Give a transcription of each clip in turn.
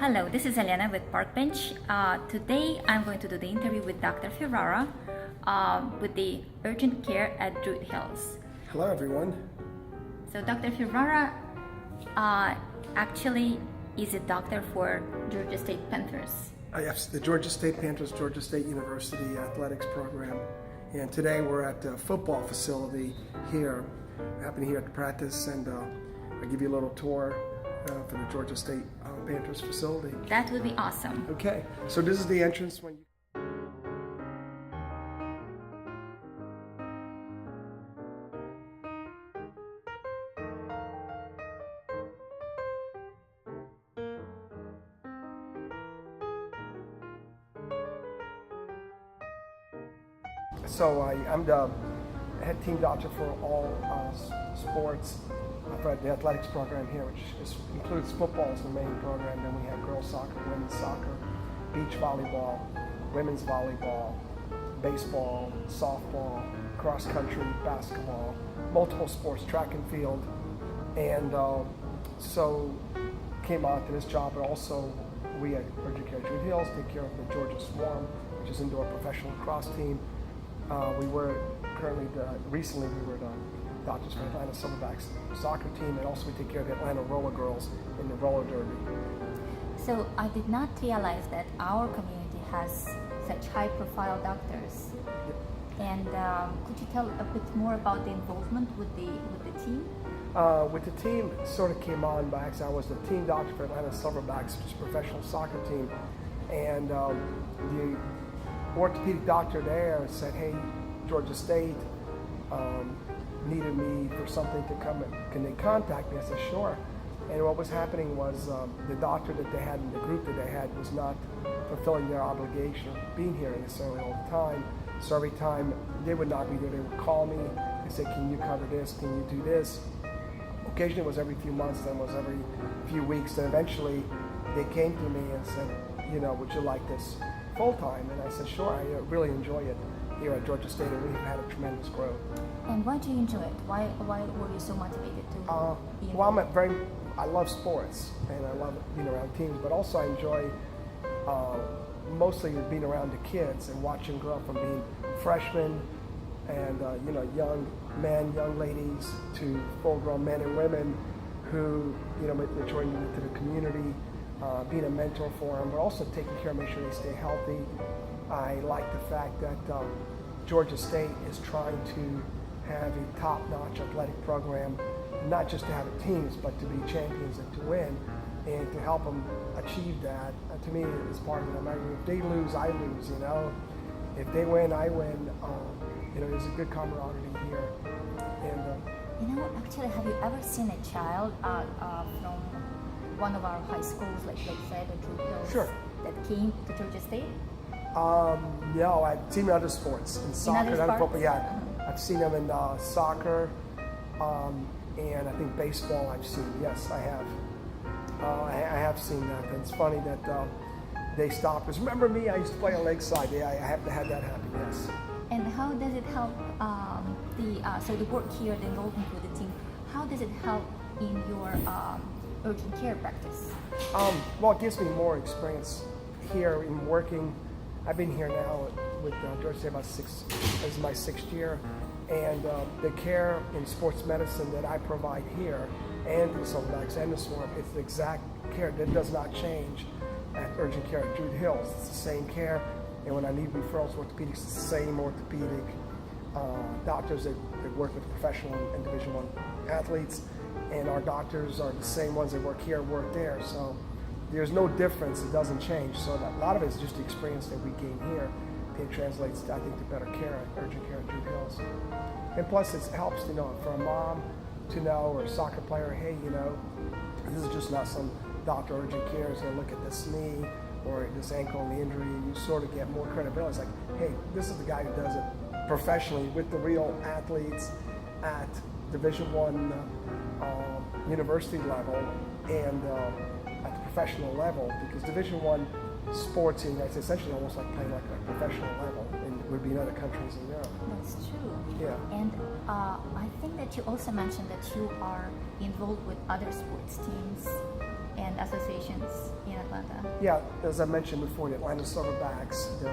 Hello, this is Elena with Parkbench. Today I'm going to do the interview with Dr. Ferrara with the Urgent Care at Druid Hills. Hello everyone. So Dr. Ferrara actually is a doctor for Georgia State Panthers. Yes, the Georgia State Panthers, Georgia State University athletics program. And today we're at the football facility here. I happen here at the practice, and I'll give you a little tour for the Georgia State Panthers facility. That would be awesome. Okay, so this is the entrance when you... So I'm the head team doctor for all sports for the athletics program here, which includes football as the main program. Then we have girls soccer, women's soccer, beach volleyball, women's volleyball, baseball, softball, cross country, basketball, multiple sports, track and field. And so came on to this job, but also we at Urgent Care Druid Hills take care of the Georgia Swarm, which is indoor professional lacrosse team. We were recently we were the doctors for Atlanta Silverbacks soccer team, and also we take care of the Atlanta Roller Girls in the roller derby. So I did not realize that our community has such high-profile doctors. Yep. And could you tell a bit more about the involvement with the team? With the team, it sort of came on by accident. I was the team doctor for Atlanta Silverbacks, which is a professional soccer team, and the orthopedic doctor there said, "Hey, Georgia State needed me for something to come. Can they contact me?" I said, "Sure." And what was happening was the doctor that they had in the group that they had was not fulfilling their obligation of being here necessarily all the time. So every time they would not be there, they would call me and say, "Can you cover this? Can you do this?" Occasionally it was every few months, then it was every few weeks. Then eventually they came to me and said, "Would you like this full-time?" And I said, "Sure, I really enjoy it here at Georgia State, and we've had a tremendous growth." And why do you enjoy it? Why were you so motivated to be involved? Well, I love sports, and I love being around teams, but also I enjoy mostly being around the kids and watching grow up from being freshmen and young men, young ladies to full-grown men and women who maturing into the community, being a mentor for them, but also taking care of make sure they stay healthy. I like the fact that Georgia State is trying to have a top-notch athletic program, not just to have teams, but to be champions and to win, and to help them achieve that. To me, is part of it. If they lose, I lose. If they win, I win. There's a good camaraderie here. And actually, have you ever seen a child from one of our high schools, like say the Druid Hills, Sure, that came to Georgia State? No, I've seen them in other sports, in soccer, in other football. Yeah, Uh-huh. I've seen them in soccer, and I think baseball. I've seen. Yes, I have. I have seen that. And it's funny that they stopped us. Remember me? I used to play on Lakeside. Yeah, I have had that happen. Yes. And how does it help the work here, the involvement with the team? How does it help in your urgent care practice? Well, it gives me more experience here in working. I've been here now with Georgia State about this is my 6th year, and the care in sports medicine that I provide here and the Silverbacks and the Swarm, it's the exact care that does not change at Urgent Care at Druid Hills. It's the same care, and when I need referrals for orthopedics, it's the same orthopedic doctors that work with professional and Division I athletes, and our doctors are the same ones that work here, work there. So there's no difference. It doesn't change. So a lot of it is just the experience that we gain here. It translates, I think, to better care at Urgent Care at Druid Hills. And plus, it helps, for a mom to know, or a soccer player, hey, this is just not some doctor urgent care is going to look at this knee or this ankle and the injury. You sort of get more credibility. It's like, hey, this is the guy who does it professionally with the real athletes at Division I university level and at the professional level, because Division I sports in that's essentially almost like playing like a professional level, and would be in other countries in Europe. That's true. Yeah. And I think that you also mentioned that you are involved with other sports teams and associations in Atlanta. Yeah, as I mentioned before, the Atlanta Silverbacks, the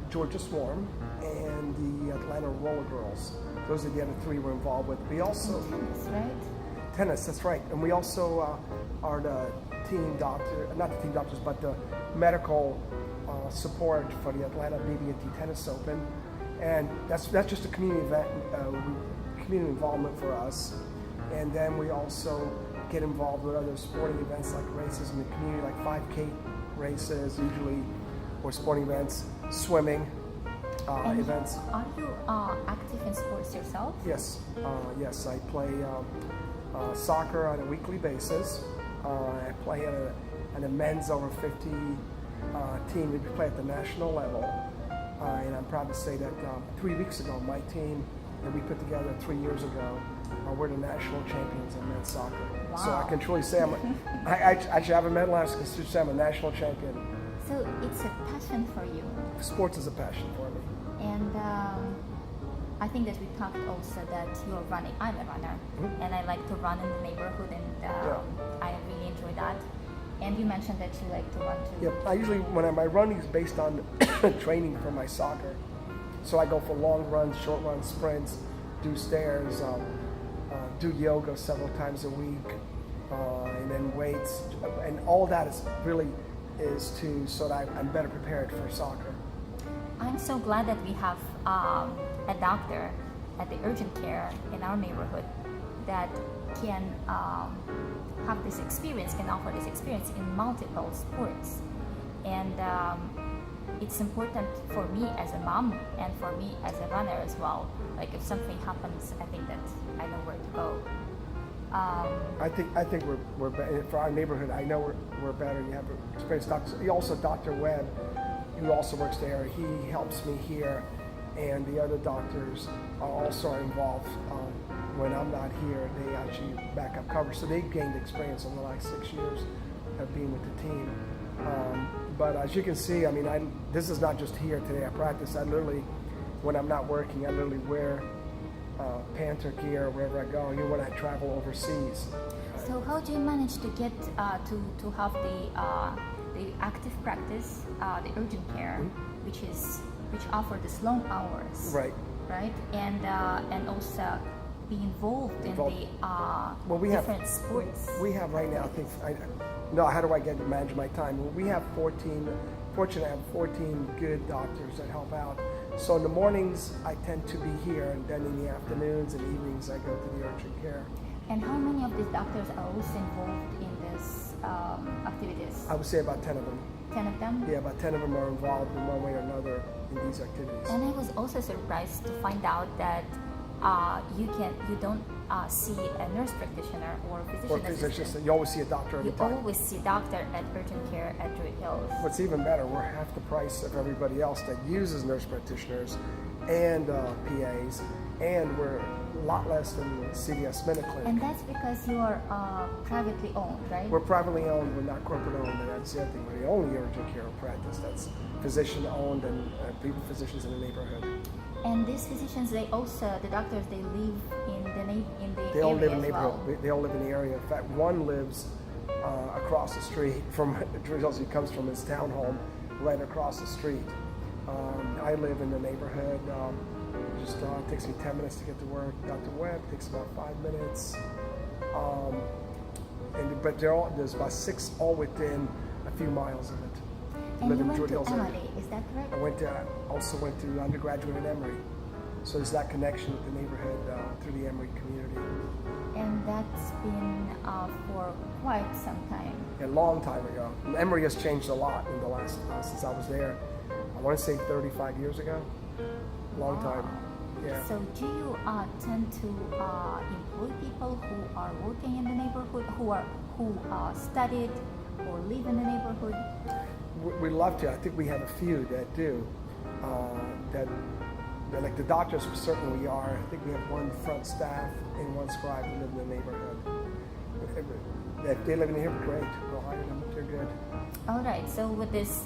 Georgia Swarm, and the Atlanta Roller Girls. Those are the other three we're involved with. We also Tennis, right? tennis, that's right, and we also are the team doctor, not the team doctors, but the medical support for the Atlanta BB&T Tennis Open, and that's just a community event, community involvement for us. And then we also get involved with other sporting events like races in the community, like 5K races usually, or sporting events, swimming And events. Are you active in sports yourself? Yes, yes, I play soccer on a weekly basis. I play at a men's over 50 team. We play at the national level, and I'm proud to say that 3 weeks ago, my team that we put together 3 years ago, we're the national champions in men's soccer. Wow. So I can truly say I actually have a medal. I can say I'm a national champion. So it's a passion for you. Sports is a passion for me. And I think that we talked also that you're running. I'm a runner, and I like to run in the neighborhood, and I really enjoy that. And you mentioned that you like to run too. Yeah, I usually, my running is based on training for my soccer. So I go for long runs, short runs, sprints, do stairs, do yoga several times a week, and then weights, and all that is so that I'm better prepared for soccer. I'm so glad that we have a doctor at the urgent care in our neighborhood that can have this experience, can offer this experience in multiple sports. And it's important for me as a mom and for me as a runner as well. Like if something happens, I think that I know where to go. I think we're better for our neighborhood. I know we're better. You have experienced doctors. Also, Dr. Webb, who also works there, he helps me here, and the other doctors are also involved. When I'm not here, they actually back up coverage. So they've gained experience over the last 6 years of being with the team. But as you can see, I mean, this is not just here today. I practice. I literally, when I'm not working, I literally wear Panther gear wherever I go. Even when I travel overseas. So how do you manage to get to have the active practice, the urgent care, which offer these long hours, Right. right, and also be involved in the different sports? We have right now. How do I get to manage my time? Well, we have 14. Fortunately, I have 14 good doctors that help out. So in the mornings, I tend to be here, and then in the afternoons and evenings, I go to the urgent care. And how many of these doctors are also involved in these activities? I would say about 10 of them. 10 of them? Yeah, about 10 of them are involved in one way or another in these activities. And I was also surprised to find out that you don't see a nurse practitioner or physician assistant. You always see a doctor every You time. always see doctor at urgent care at Druid Hills. What's even better, we're half the price of everybody else that uses nurse practitioners and PAs, and we're a lot less than the CVS Minute Clinic. And that's because you are privately owned, right? We're privately owned, we're not corporate owned, and that's the other thing. We're the only urgent care practice that's physician owned and people physicians in the neighborhood. And these physicians, the doctors, they live in the They all live area in the as well. neighborhood. They all live in the area. In fact, one lives across the street from Druid Hills. He comes from his townhome right across the street. I live in the neighborhood. Just takes me 10 minutes to get to work. Dr. Webb takes about 5 minutes. But there's about 6 all within a few miles of it. And Live you in went Druid to Hills area. Emory, is that correct? I also went to undergraduate at Emory. So there's that connection with the neighborhood through the Emory community. And that's been for quite some time. A long time ago. Emory has changed a lot in the last, since I was there. I want to say 35 years ago. Long time. Yeah. So do you tend to employ people who are working in the neighborhood, who studied or live in the neighborhood? We love to. I think we have a few that do. That like the doctors certainly are. I think we have one front staff and one scribe who live in the neighborhood. If they live in the neighborhood, great. Go hire them. They're good. All right. So with this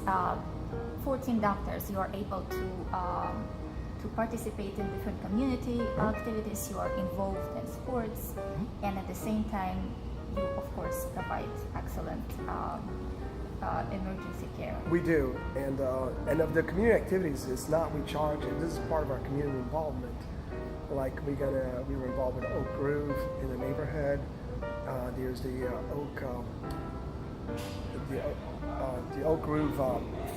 14 doctors, you are able to participate in different community activities. You are involved in sports, and at the same time, you of course provide excellent emergency care. We do, and of the community activities, it's not we charge it. This is part of our community involvement. Like we were involved with Oak Grove in the neighborhood. There's the Oak Grove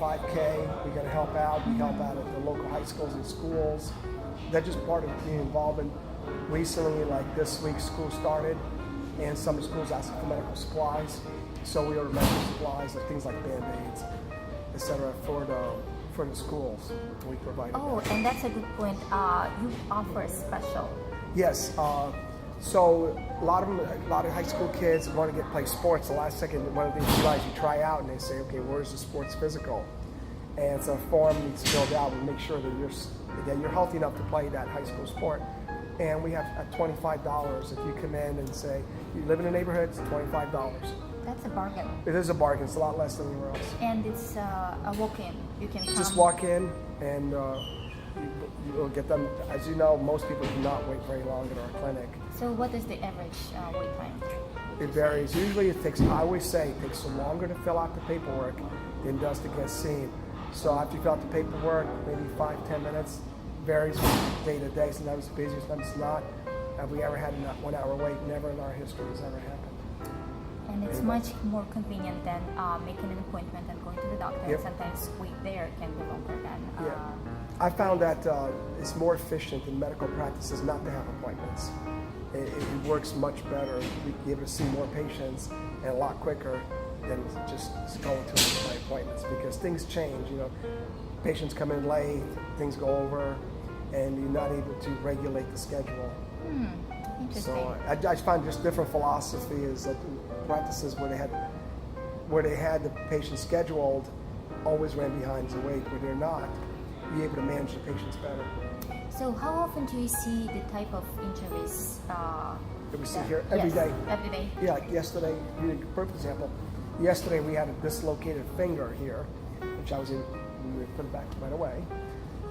5K. We got to help out. We help out at the local high schools and schools. That's just part of the community involvement. Recently, like this week, school started, and some schools asked for medical supplies. So we ordered medical supplies, like things like Band-Aids, etc., for the schools. We provide. Oh, that. and that's a good point. You offer special. Yes. So a lot of high school kids want to play sports. The last second, one of the things you realize, you try out and they say, okay, where's the sports physical? And so a form needs filled out. We make sure that you're healthy enough to play that high school sport. And we have $25 if you come in and say you live in a neighborhood. It's $25. That's a bargain. It is a bargain. It's a lot less than anywhere else. And it's a walk-in. You can come. Just walk in and you'll get them. As you know, most people do not wait very long at our clinic. So what is the average wait time? It varies. Usually I always say it takes longer to fill out the paperwork than it does to get seen. So after you fill out the paperwork, maybe 5-10 minutes. Varies from day to day. Sometimes it's busy, sometimes it's not. Have we ever had a 1 hour wait? Never in our history has ever happened. And it's much more convenient than making an appointment and going to the doctor. Yep. And sometimes wait there can be longer than. I found that it's more efficient in medical practices not to have appointments. It works much better. We can be able to see more patients and a lot quicker than just going to my appointments because things change. You know, patients come in late, things go over, and you're not able to regulate the schedule. Interesting. So I find just different philosophy is that practices where they had the patient scheduled always ran behind the wait. Where they're not, you're able to manage the patients better. So how often do you see the type of injuries That we see here every day. Every day. Yeah, like yesterday, a perfect example. Yesterday we had a dislocated finger here, which we put it back right away.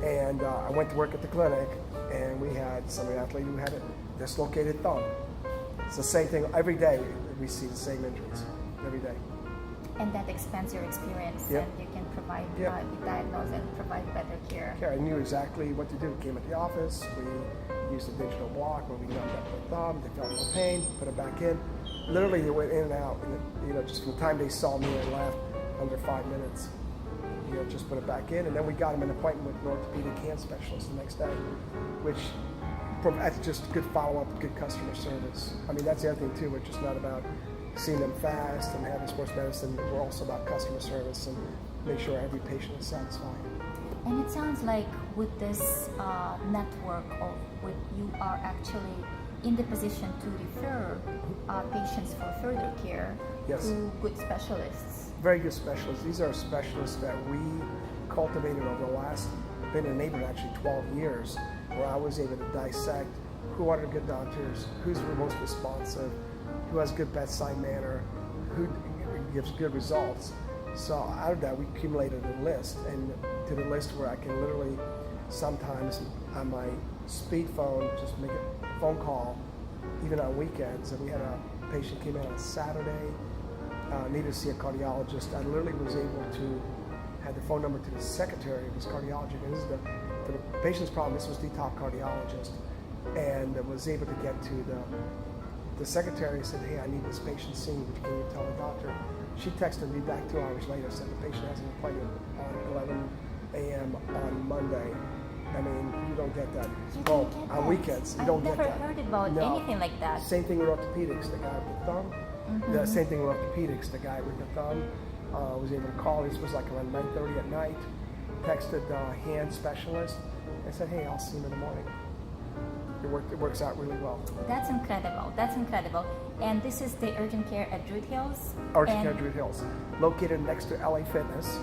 And I went to work at the clinic, and we had somebody, an athlete who had a dislocated thumb. It's the same thing every day. We see the same injuries every day. And that expands your experience, Yep. and you can provide, Yep. diagnose and provide better care. I knew exactly what to do. Came at the office, we used a digital block where we knocked up the thumb, they felt no pain, put it back in. Literally, they went in and out, and, just from the time they saw me and left, under 5 minutes. Just put it back in, and then we got him an appointment with an orthopedic hand specialist the next day, which that's just good follow-up, good customer service. I mean, that's the other thing too. We're just not about seeing them fast and having sports medicine. We're also about customer service and make sure every patient is satisfied. And it sounds like with this network you are actually in the position to refer patients for further care Yes. to good specialists. Very good specialists. These are specialists that we cultivated over the last, been in the neighborhood actually 12 years, where I was able to dissect who are the good doctors, who's the most responsive, who has good bedside manner, who gives good results. So out of that, we accumulated a list, and to the list where I can literally sometimes on my speed phone just make a phone call, even on weekends. And we had a patient came in on Saturday, needed to see a cardiologist. I literally was able to have the phone number to the secretary of this cardiologist. And this is for the patient's problem. This was the top cardiologist, and was able to get to the secretary and said, "Hey, I need this patient seen. Can you tell the doctor?" She texted me back 2 hours later, said the patient has an appointment on 11 a.m. on Monday. I mean, you don't get that. On weekends, you don't get that. I've never heard about anything like that. Same thing with orthopedics. The guy with the thumb. The same thing with orthopedics. The guy with the thumb was able to call. This was like around 9:30 at night. Texted the hand specialist and said, "Hey, I'll see him in the morning." It works out really well. That's incredible. That's incredible. And this is the urgent care at Druid Hills. Urgent care Druid Hills, located next to LA Fitness,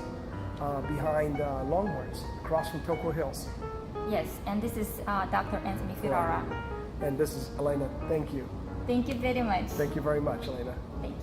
behind Longhorns, across from Tokyo Hills. Yes, and this is Dr. Anthony Ferrara. And this is Elena. Thank you. Thank you very much. Thank you very much, Elena. Thank you.